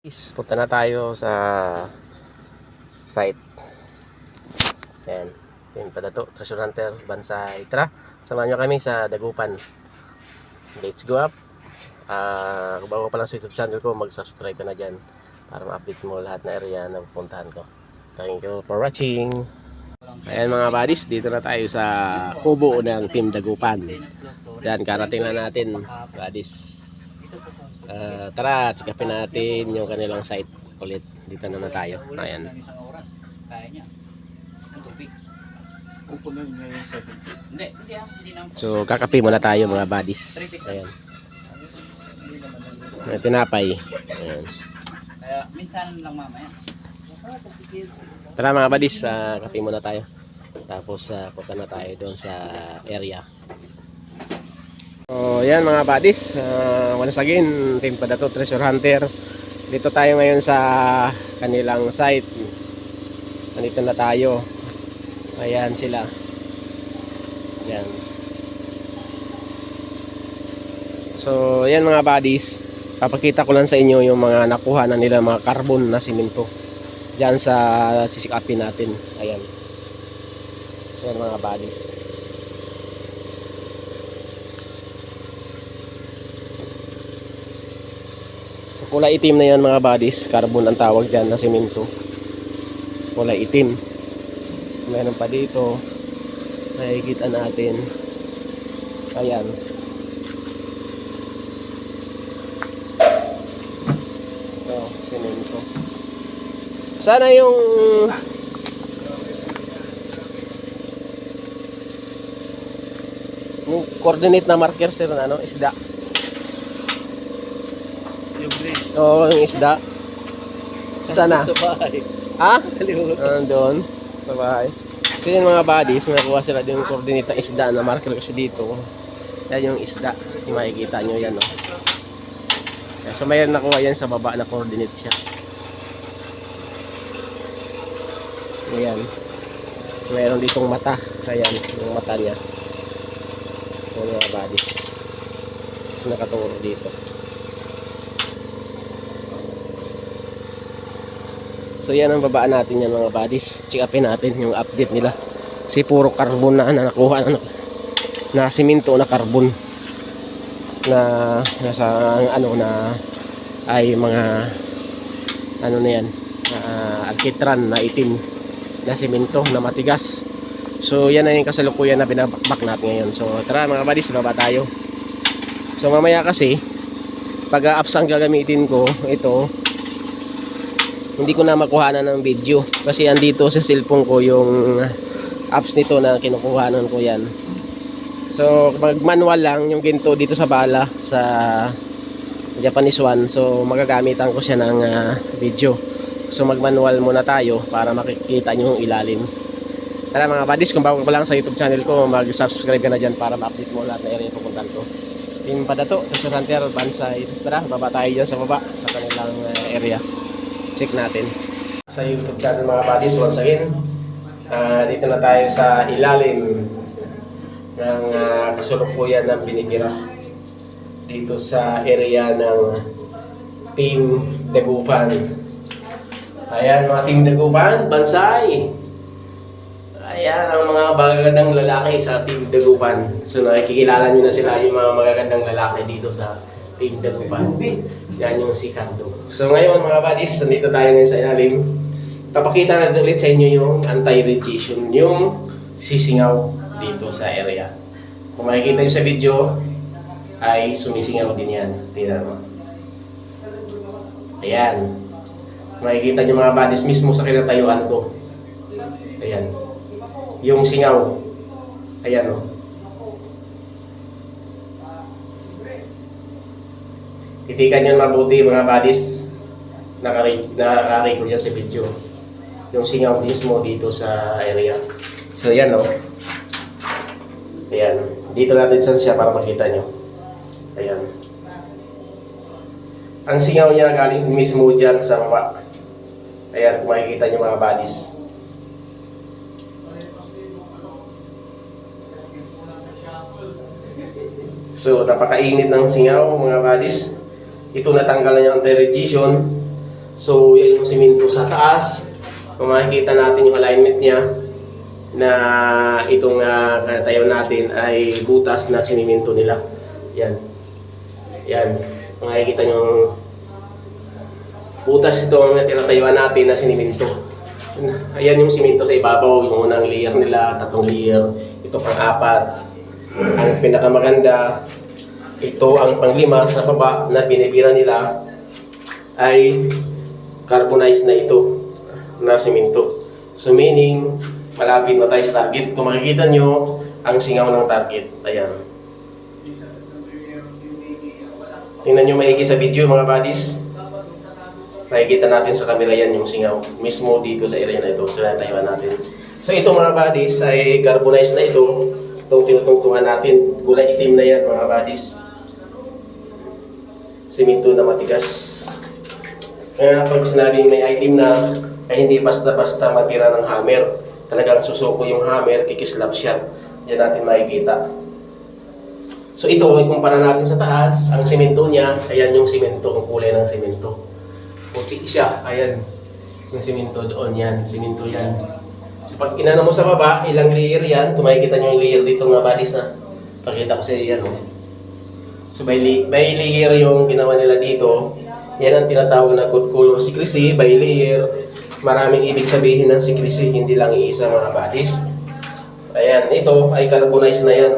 Punta na tayo sa site. Ayan. Ito yung Padato, Treasure Hunter, Bansay. Tara, samahan nyo kami sa Dagupan. Let's go up. Kung bago pa lang sa YouTube channel ko, mag-subscribe ka na dyan para ma-update mo lahat na area na pupuntahan ko. Thank you for watching. Ayan mga buddies, dito na tayo sa kubo ng Team Dagupan. Yan, karating na natin buddies. Tara, check-upin natin yung kanilang site ulit. Dito na tayo. Ayan. So, kakape muna tayo mga buddies. Ayan. May tinapay. Ayan. Minsan lang mamaya. Tara mga buddies, kape muna tayo. Tapos punta na tayo doon sa area. So, yan mga buddies, once again, Team Padato, Treasure Hunter. Dito tayo ngayon sa kanilang site. Nandito na tayo. Ayan sila. Yan. So, yan mga buddies, papakita ko lang sa inyo yung mga nakuha na nila, mga carbon na simento dyan sa chisikapin natin. Ayan. Yan mga buddies. So, kulay itim na yan mga buddies. Carbon ang tawag dyan na simento. Kulay itim. So, meron pa dito. Nakikita natin. Ayan. Ito, simento. Sana yung coordinate na marker sir na ano, isda. Oo, yung isda. Sana? Sa bahay. Ha? Kalimutan. Doon. Sa bahay. So yung mga buddies, nakuha sila din yung coordinate ng isda na marker kasi dito. Yan yung isda. Yung makikita nyo yan. No? So mayroon nakuha yan sa baba na coordinate siya. Ayan. Mayroon ditong mata. Ayan, yung mata niya. Yung mga buddies. So nakaturo dito. So yan ang babaan natin yan mga buddies. Check upin natin yung update nila. Kasi puro carbon na nakuha na simento na carbon na nasa ano na ay mga ano na yan alkitran na itim na simento na matigas. So yan na yung kasalukuyan na binabakbak natin ngayon. So tara mga buddies, baba tayo. So mamaya kasi pag apps ang gagamitin ko ito, hindi ko na makuhanan ng video kasi andito sa cellphone ko yung apps nito na kinukuhanan ko yan. So pag manual lang yung ginto dito sa bala sa Japanese one, so magagamitan ko siya ng video. So mag manual muna tayo para makikita nyo yung ilalim. Tara mga buddies, kung bago pa lang sa YouTube channel ko, mag subscribe ka na dyan para ma-update mo lahat na area pupuntan ko. Team Padato, Treasure Hunter, Bansay. Tara, baba tayo dyan sa baba sa kanilang area. Check natin sa YouTube channel mga buddies. Once again, dito na tayo sa ilalim ng kasalukuyan ng binibira dito sa area ng Team Dagupan. Ayan mga Team Dagupan, Bansay. Ayan ang mga magagandang lalaki sa Team Dagupan. So nakikilala nyo na sila yung mga magagandang lalaki dito sa Team Dagupan. Yan yung si Cardo. So ngayon mga buddies, nandito tayo ngayon sa ilalim. Papakita natin ulit sa inyo yung anti-radiation, yung sisingaw dito sa area. Kung makikita nyo sa video, ay sumisingaw din yan. Tingnan mo. Ayan. Makikita nyo mga buddies mismo sa kinatayuan ko. Ayan. Yung singaw. Ayan o. Titikan nyo mabuti mga buddies. Naka-record yan sa video. Yung singaw mismo dito sa area. So yan o. Ayan. Dito natin saan siya para makita nyo. Ayan. Ang singaw niya galing mismo dyan sa baba. Ayan, kung makikita nyo mga buddies. So napakainit ng singaw mga buddies. Ito natanggal na yung anti-radiation. So, yan yung simento sa taas. Kung makikita natin yung alignment niya na itong tayo natin ay butas na siniminto nila. Yan. Yan. Kung makikita nyo butas ito ang tinatayuan natin na siniminto. Ayan yung siminto sa ibabaw, yung unang layer nila, 3 layer. Ito pang-4. Ang pinakamaganda, ito ang pang-5 sa baba na binibira nila ay carbonized na ito na siminto. So meaning, malapit na tayo sa target. Kung makikita nyo, ang singaw ng target. Ayan. Tingnan nyo maigi sa video mga buddies. Makikita natin sa camera yan yung singaw. Mismo dito sa area na ito. Sa Taiwan natin. So ito mga buddies ay carbonized na ito. Itong tinutungtungan natin. Kulay itim na yan mga buddies. Siminto na matigas. Kaya pag sinabing may item na ay hindi basta-basta matira ng hammer. Talagang susuko yung hammer, kikislap siya. Diyan natin makikita. So ito, ikumpara natin sa taas. Ang simento niya, ayan yung simento, ang kulay ng simento. Puti siya, ayan. Yung simento doon yan, simento yan. So pag inano mo sa baba, ilang layer yan. Kung makikita nyo yung layer dito nga buddies na. Pakita ko sa iyo yan. Oh. So by layer yung ginawa nila dito. Yan ang tinatawag na good color secrecy. By layer, maraming ibig sabihin ng secrecy, hindi lang iisa mga buddies. Ayan, ito ay carbonized na yan.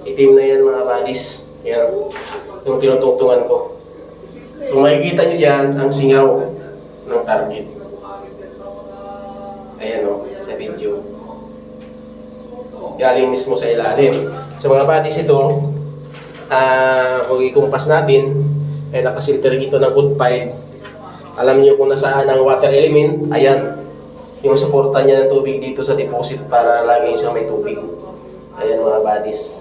Itim na yan mga buddies. Yan, yung tinutungtungan ko. Kung makikita nyo dyan, ang singaw ng target. Ayan o, sa video. Galing mismo sa ilalim. So mga buddies ito, kung ikumpas natin, ay nakasilter dito ng wood pipe. Alam niyo kung nasaan ang water element, ayan. Yung suporta niya ng tubig dito sa deposit para laging siyang may tubig. Ayan mga buddies.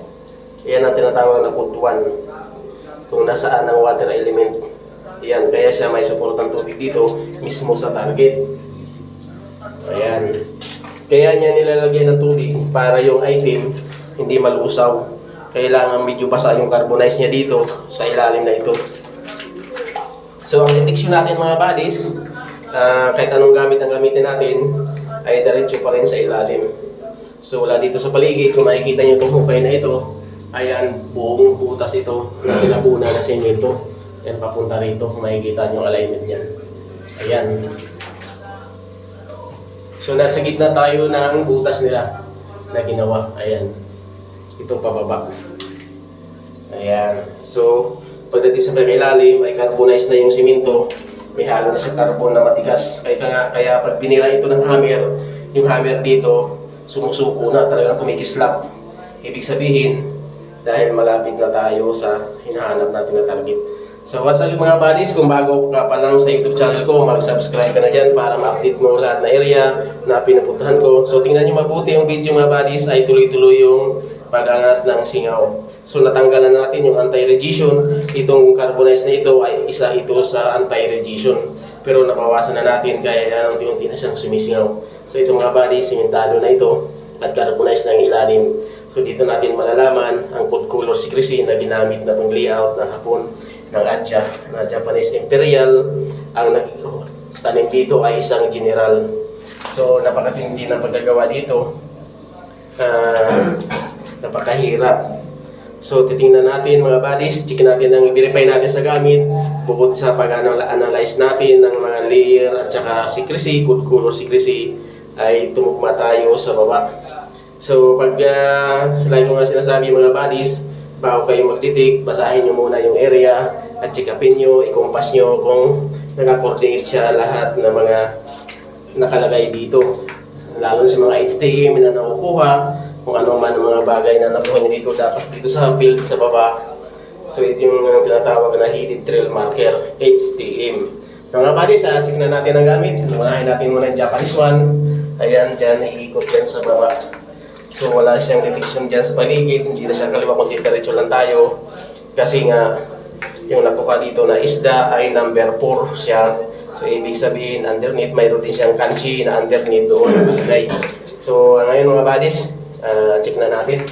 Ayan ang tinatawag na code 1. Kung nasaan ang water element. Ayan, kaya siya may suportang tubig dito mismo sa target. Ayan. Kaya niya nilalagyan ng tubig para yung item hindi malusaw. Kailangan medyo basa yung carbonize niya dito sa ilalim na ito. So ang detection natin mga buddies, kahit anong gamit ang gamitin natin, ay diretso pa rin sa ilalim. So wala dito sa paligid, kung makikita nyo itong hukay na ito, ayan, buong butas ito na tinabunan na simento. Yan papunta rito, kung makikita nyo yung alignment niyan. Ayan. So nasa gitna tayo ng butas nila na ginawa. Ayan. Ito pababa. Ayan. So pagdating sa pagkailalim ay carbonized na yung simento. May halo na sa carbon na matigas. Kaya pag binira ito ng hammer, yung hammer dito sumusuko na, talagang kumikislap. Ibig sabihin, dahil malapit na tayo sa hinahanap natin na target. So what's up mga buddies, kung bago ka pa lang sa YouTube channel ko, mag-subscribe ka na dyan para ma-update mo lahat na area na pinupuntahan ko. So tingnan nyo mabuti yung video mga buddies, ay tuloy-tuloy yung pag-angat ng singaw. So natanggalan natin yung anti-radiation. Itong carbonized na ito ay isa ito sa anti-radiation. Pero nabawasan na natin kaya yan unti-unti na siyang sumisingaw. So ito mga buddies, simentado na ito at carbonized na yung ilalim. So dito natin malalaman ang code color secrecy na ginamit na pang layout ng Hapon ng Adja na Japanese Imperial. Ang nagtanim dito ay isang general. So napakatindi ng pagkagawa dito. Napakahirap. So titingnan natin mga buddies, check natin ang verify natin sa gamit. Bukod sa pag-analyze natin ng mga layer at saka secrecy, code color secrecy, ay tumugma tayo sa baba. So pag like ko nga sinasabi mga buddies, bago kayo mag-detect, basahin nyo muna yung area at check upin nyo, i-compass nyo kung naka-coordinate siya lahat ng mga nakalagay dito. Lalo sa mga HTM na nakukuha, kung ano man ang mga bagay na nakuha nyo dito, dapat dito sa field sa baba. So ito yung tinatawag na heated trail marker, HTM. Mga buddies, check na natin ang gamit. Unahin natin muna yung Japanese one. Ayan, dyan, iikot yan sa baba. So wala siyang detection dyan sa paligid, hindi na siya kaliwa kundi diretso lang tayo. Kasi nga, yung nakuha dito na isda ay number 4 siya. So ibig sabihin, underneath, mayroon din siyang kanchi na underneath doon nalagay. So ngayon mga buddies, check na natin.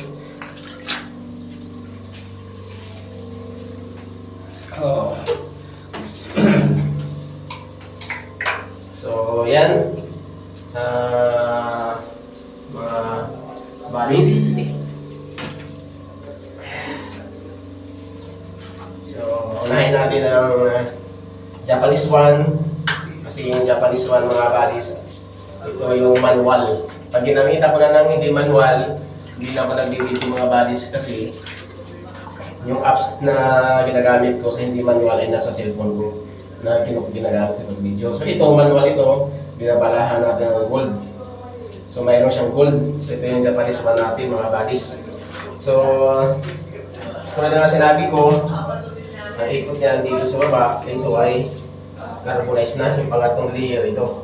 yan. Mga bodies. So, unahin natin ang Japanese one. Kasi yung Japanese one, mga bodies, ito yung manual. Pag ginamita ko na ng hindi manual, hindi na ako nagbibideo mga bodies kasi yung apps na ginagamit ko sa hindi manual ay nasa cellphone ko na ginagamit sa video. So ito, manual ito, binabalahan natin ng gold. So mayroon siyang gold. So ito yung Japanese one natin mga bodies. So, tulad na sinabi ko, ang ikot niyan dito sa baba, ito ay carbonized na, yung pangatong layer ito.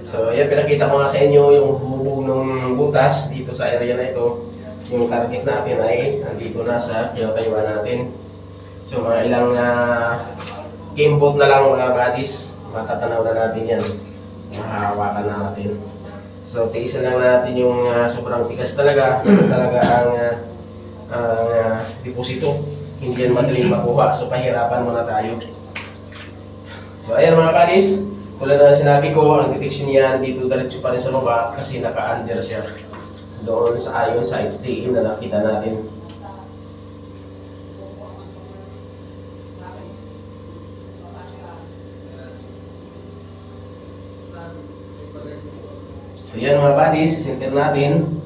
So, yan, pinakita ko nga sa inyo yung hubog ng butas dito sa area na ito. Yung target natin ay nandito na sa pinatayuan natin. So, mga ilang gamebot na lang mga bodies, matatanaw na natin yan. Mahahawakan na natin. So, tiisan lang natin yung sobrang tigas talaga. Talaga ang deposito. Hindi yan madaling makuha. So, pahirapan muna tayo. So ayan mga buddies, tulad na sinabi ko, ang detection niyan dito diretso pa rin sa baba kasi naka-under siya doon sa ayon sa HDM na nakita natin. So yan mga buddies, center natin.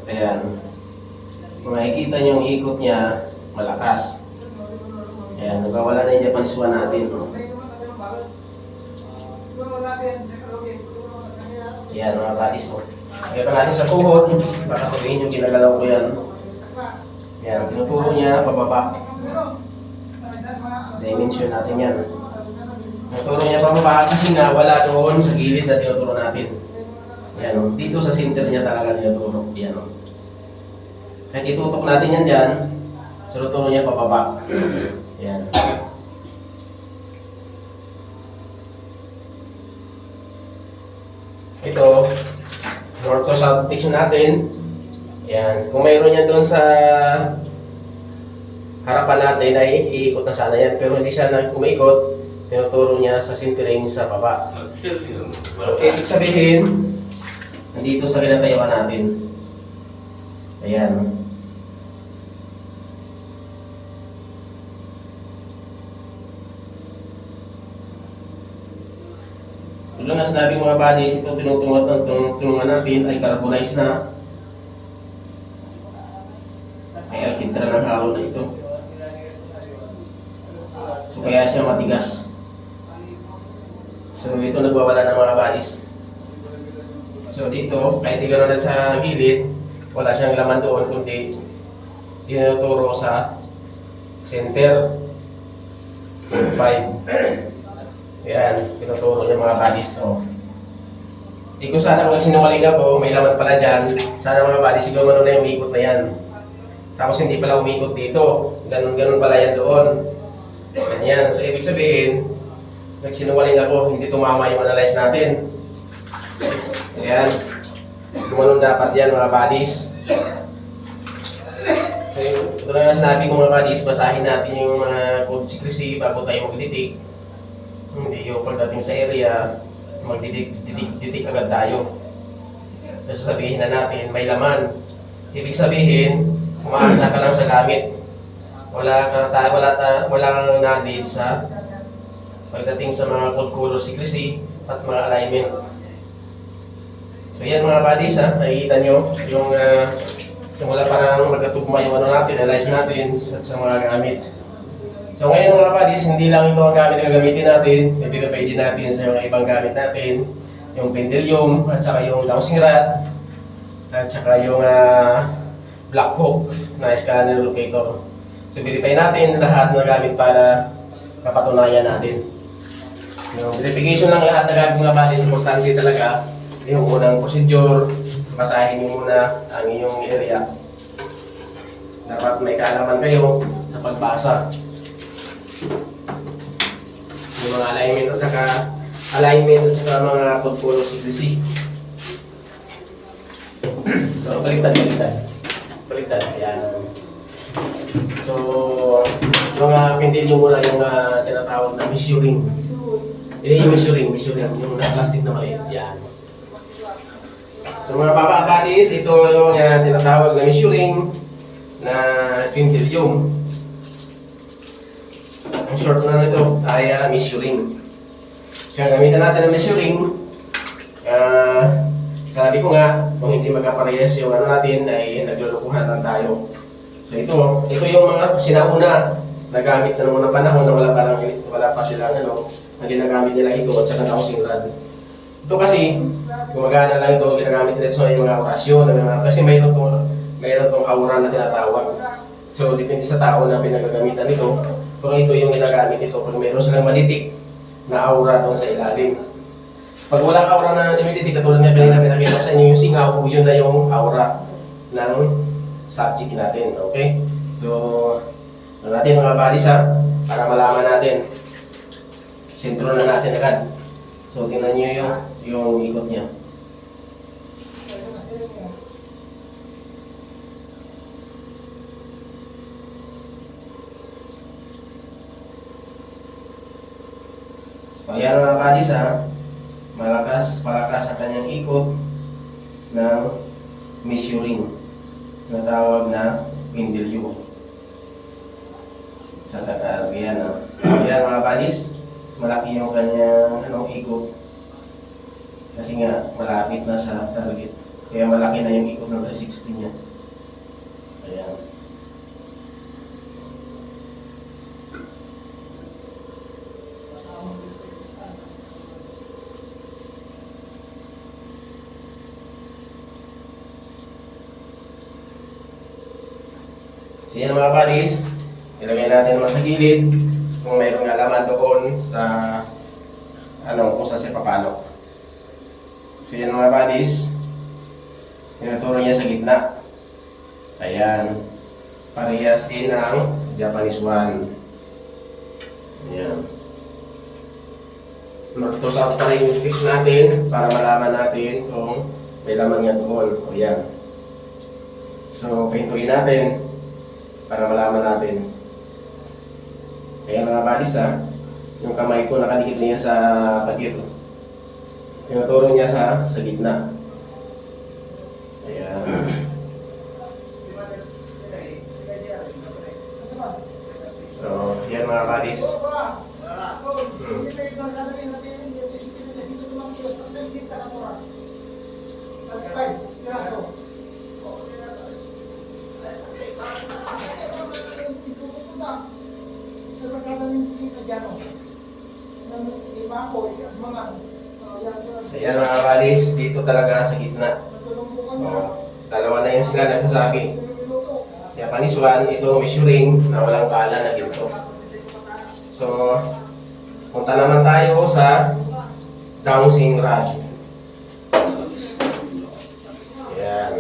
Ayan. Makikita niyo yung ikot niya, malakas. Ayan, nagwawala na yung Japanese one natin. Ayan, mga buddies mo. Kaya pa natin sa tuhod, baka sabihin nyo ginagalaw ko yan. Ayan, tinuturo niya pababa. Dimension natin yan. Tinuturo niya pababa kasi nga wala doon sa gilid na tinuturo natin. Ayan, dito sa center niya talaga tinuturo. Ayan. Kahit itutok natin yan dyan, tinuturo niya pababa. Yan. Ito, north to south detection natin. Yan. Kung mayroon yan doon sa harapan natin ay iikot na sana yan. Pero hindi siya umikot. Tinuturo niya sa centering sa baba. So, ibig sabihin, nandito sa kinatayuan natin. Ayan. Tulad na sinabi mga buddies, ito tinutulungan natin ay carbonized na. Ay alkintra ng halo na ito. So kaya siya matigas. So ito nagwawala ng mga buddies. So dito, kahit igano na sa gilid, wala siyang laman doon kundi tinuturo sa center 5. Ayan, pinuturo niya mga buddies. Oh. Hindi ko sana kung nagsinungaling ako, may laman pala dyan. Sana mga buddies, siguro mano na yung umikot na yan. Tapos hindi pala umikot dito. Ganun pala yan doon. Ganyan. So, ibig sabihin, nagsinungaling ako, hindi tumama yung analyze natin. Ayan. Gumanon dapat yan mga buddies. So, ito na nga sinabi ko mga buddies, basahin natin yung mga code secrecy bago tayo mag-detect. Hindi yung pagdating sa area, mag-detect agad tayo. So sasabihin na natin, may laman. Ibig sabihin, umaasa ka lang sa gamit. Walang knowledge sa pagdating sa mga code color secrecy at mga alignment. So yan mga buddies, nakikita nyo yung simula parang magkatugma yung ano natin, analyze natin sa mga gamit. So ngayon mga buddies, hindi lang ito ang gamit na gagamitin natin, pwede natin sa mga ibang gamit natin, yung pendulum, at saka yung dowsing rod, at saka yung black hook na scanner locator. So verify natin lahat na gamit para kapatunayan natin. Yung verification ng lahat na gamit mga buddies, importante talaga yung unang procedure, basahin nyo muna ang iyong area. Dapat may kaalaman kayo sa pagbasa. Yung mga alignment at saka mga code color secrecy. So, baliktad. Ayan. So, yung pendulum muna yung tinatawag na measuring. Yun yung measuring, yung plastic na maliit. Yan. So mga buddies, ito yung tinatawag na measuring na quintillium. Ang short na nito ay measuring. Kaya gamitan natin ng measuring. Sabi ko nga, kung hindi magkaparehas yung natin ay naglulukuhan lang tayo. So ito yung mga sinauna na gamit na noong panahon na wala pa silang na ginagamit nila ito at saka dowsing rod. Ito kasi, gumagana lang ito, ginagamit nila sa mga orasyon, kasi mayroon tong aura na tinatawag. So depende sa tao na pinagagamitan nito, pero ito yung ginagamit ito kung mayroon silang malitik na aura doon sa ilalim. Pag walang aura na dumidikit, katulad nga kanina pinakita ko sa inyo yung singaw, yun na yung aura ng subject natin, okay? So, natin mga buddies para malaman natin. Sentro na natin agad. So, tingnan nyo yung ikot niya. So, ayan mga buddies malakas ang kanyang ikot ng measuring na tawag na pendulum sa Tagalog. Yan mga buddies, malaki yung kanyang ikot kasi nga malapit na sa target, kaya malaki na yung ikot ng 360 niya. Ayan. So yan mga buddies, ilagay natin naman sa gilid kung mayroong alaman doon sa kung saan siya papalok. So yan mga buddies, tinuturo niya sa gitna. Ayan, parehas din ang Japanese one. Ayan. North-south out pa rin yung fix natin para malaman natin kung may laman nga doon. O yan. So, pintuin natin para malaman natin. Kaya mga buddies yung kamay ko nakadikit niya sa patir. Tinuturo niya sa gitna. Ayan. So, yan mga buddies. So yan mga buddies, dito talaga sa gitna. Dalawa na yan sila nagsasabi. Japanese one, ito measuring na walang pala na ginto. So, punta naman tayo sa dowsing rod. Ayan.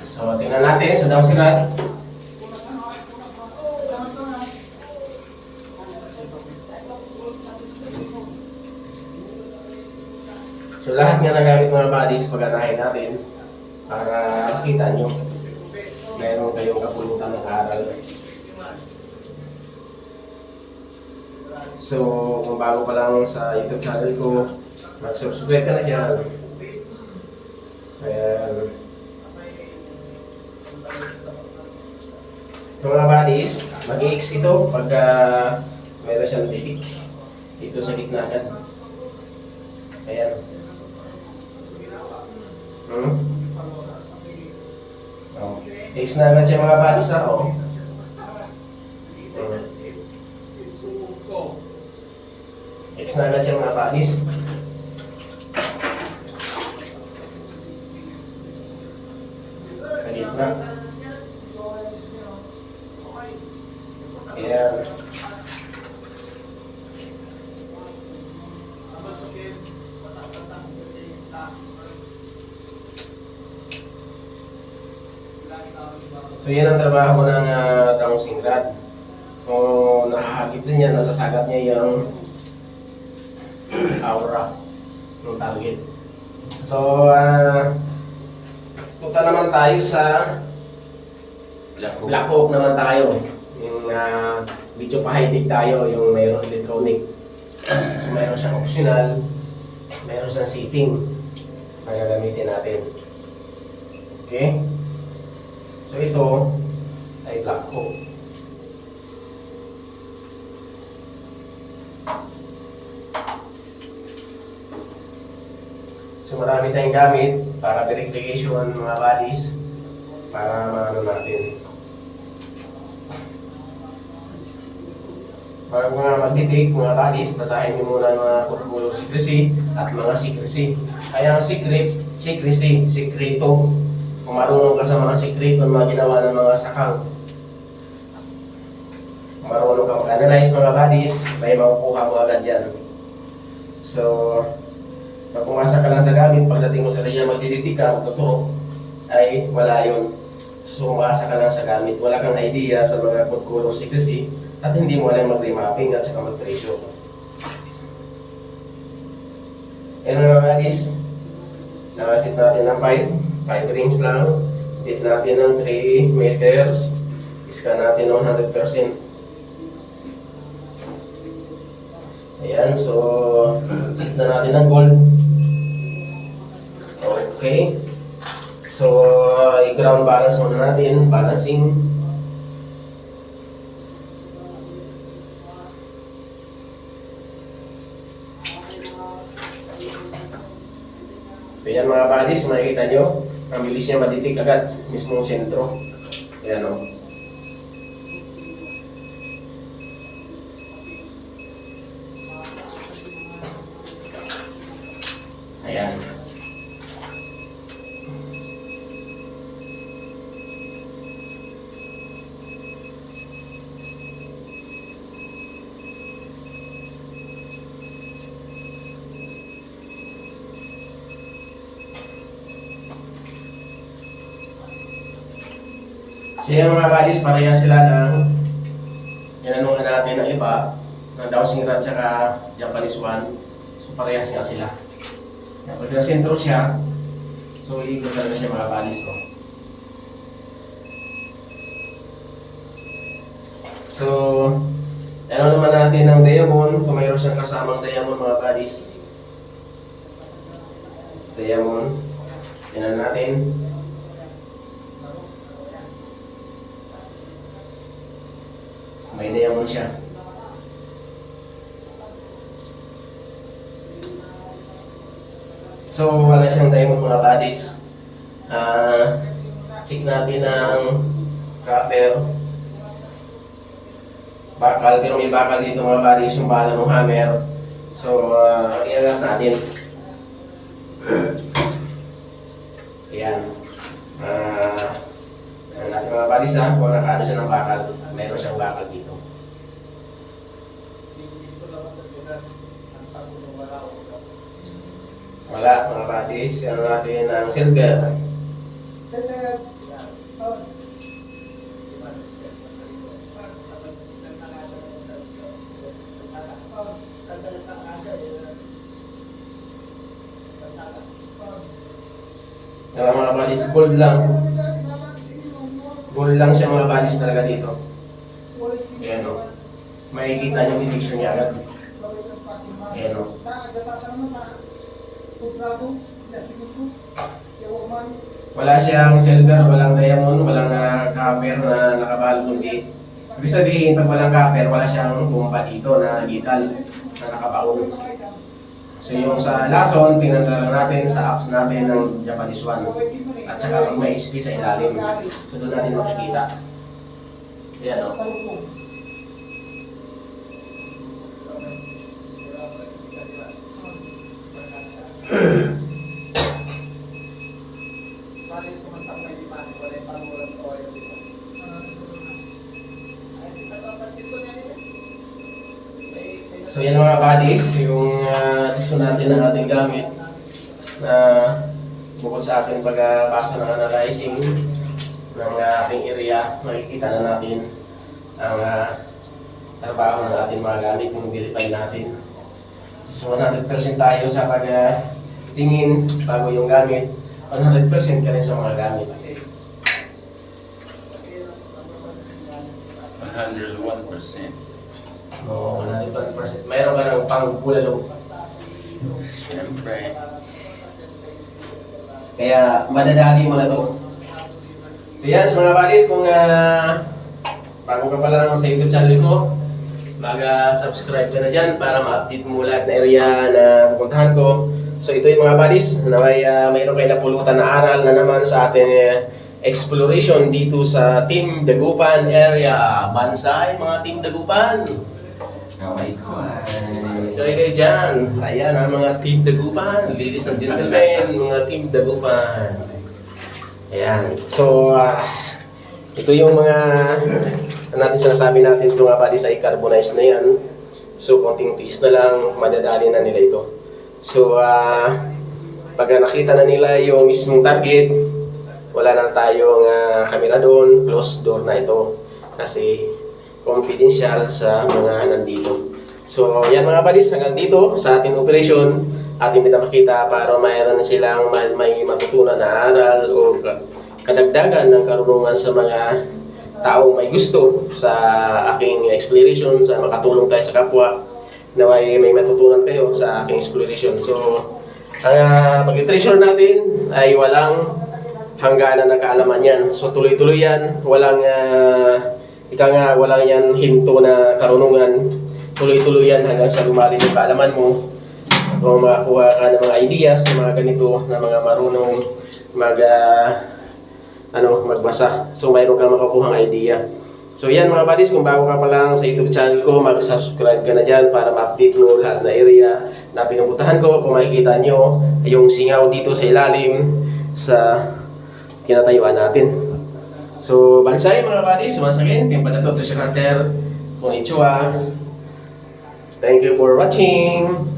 So, tingnan natin sa dowsing rod. So, lahat nga nagamit mga buddies, pag-anahin natin para makita nyo meron kayong kapulutan ng aral. So, kung bago pa lang sa YouTube channel ko, mag-subscribe ka na dyan. Ayan. So, mga buddies, mag-i-X ito pagka meron siyang titik dito sa gitna agad. Ayan. X na agad siya mga buddies X na agad siya mga buddies. Sa gitna. Ayan. So yan ang trabaho ng dowsing rod. So nakahagip din yan, nasasagat niya yung aura ng target. So punta naman tayo sa Black Hawk naman tayo. Yung medyo pa-high-tech tayo, yung mayroong electronic. So mayroon siyang optional, mayroon siyang seating na gagamitin natin. Okay? So ito ay black hole. So marami tayong gamit para verification mga bodies para maano natin. Bago nga mag-detect mga bodies, basahin niyo muna ang mga protocol of secrecy at mga secrecy. Kaya ang secrecy, sekreto. Kung marunong ka sa mga sekreto na mga ginawa ng mga sakang. Kung marunong ka mag-analyze mga bodies, may makukuha mo agad yan. So, pag pumasa ka lang sa gamit, pagdating mo sa area magdidetect ka, magtuturo, ay wala yun. So, umasa ka lang sa gamit, wala kang idea sa mga protocol of secrecy, at hindi mo alam mag-remapping at saka mag-ratio. Yan mga bodies, nakasit natin ng 5 rings lang, dip natin ng 3 meters, scan natin ng 100%. Ayan, so set na natin ng gold. Okay, so i-ground balance muna natin, balancing. So yan mga bodies, makikita nyo, ang bilis niya maditik agad, mismong sentro. Ayan o. Ayan. So yung mga bodies, pareha sila ng inanungan natin ng iba ng dowsing rod saka Japanese one. So parehas nga sila. Pag nasentro siya, so iikot talaga siya mga bodies, no? So ano naman natin ng diamond, kung mayroon siyang kasamang diamond mga bodies. Diamond, tinan natin. May diamond siya. So wala siyang diamond mga bodies. Check natin ang copper. Bakal, pero may bakal dito mga bodies yung bala ng hammer. So i-angat natin. Ayan. Ang natin mga bodies ha, kung nakaano siya ng bakal, mayroon siyang bakal dito. Wala mga bodies, ano natin ang silver. Mga bodies, gold lang. Gold lang siya mga bodies talaga dito. Ayan o. Makikita niyo yung detection niya agad. Ayan o. Wala siyang silver, walang diamond, walang copper na nakabalo kundi. Ibig sabihin, pag walang copper, wala siyang bumpa dito na gital na nakabaon. So yung sa lason, tingnan lang natin sa apps natin ng Japanese one. At saka pag may SP sa ilalim. So doon natin makikita. Ayan o. So yan mga bodies, yung gusto natin ng ating gamit na bukod sa ating pagpasa ng analyzing ng ating area, makikita na natin ang trabaho ng ating mga gamit, yung verify natin. So 100% tayo sa pagtingin bago yung gamit, 100% ka rin sa mga gamit. 101%. Oo, 101%. Mayroon ka ng pang-bulalo. Siyempre. Kaya madadali mo na to. So yan, so mga buddies, kung bago ka pala naman sa YouTube channel ko, mag-subscribe ka na dyan para ma-update mo lahat na area na pupuntahan ko. So ito yung mga buddies, na mayroon kayo napulutan na aral na naman sa ating exploration dito sa Team Dagupan area. Bansay mga Team Dagupan. Kaway ko. Kayo dyan. Ayan ang mga Team Dagupan. Ladies and gentlemen, mga Team Dagupan. Ayan. So, ito yung mga natin sinasabi natin ito nga buddies ay carbonize na yan. So, konting tiis na lang, madadali na nila ito. So, pag nakita na nila yung mismong target, wala na tayong camera doon, closed door na ito. Kasi confidential sa mga nandito. So, yan mga buddies, hanggang dito sa ating operation, ating pinapakita para mayroon silang may matutunan na aral o kadagdagan ng karunungan sa mga taong may gusto sa aking exploration, sa makatulong tayo sa kapwa, na may matutunan kayo sa aking exploration. So, ang pag-treasure natin ay walang hangganan ng kaalaman yan. So, tuloy-tuloy yan, walang walang yan hinto na karunungan. Tuloy-tuloy yan hanggang sa lumalim yung kaalaman mo. Kung makakuha ka ng mga ideas, ng mga ganito, na mga marunong magbasa. So, mayroon kang makukuhang idea. So, yan mga buddies, kung bago ka pa lang sa YouTube channel ko, mag-subscribe ka na dyan para ma-update mo lahat na area na pinupuntahan ko. Kung makikita nyo, yung singaw dito sa ilalim sa tinatayuan natin. So, Bansay mga buddies, once again, Team Padato Treasure Hunter, konnichiwa. Thank you for watching.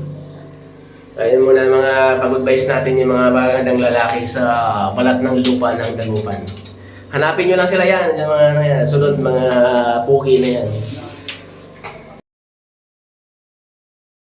Ayan muna mga pag-advise natin yung mga magandang lalaki sa balat ng lupa ng Dagupan. Hanapin nyo lang sila yan, yung mga sunod mga pugi na yan.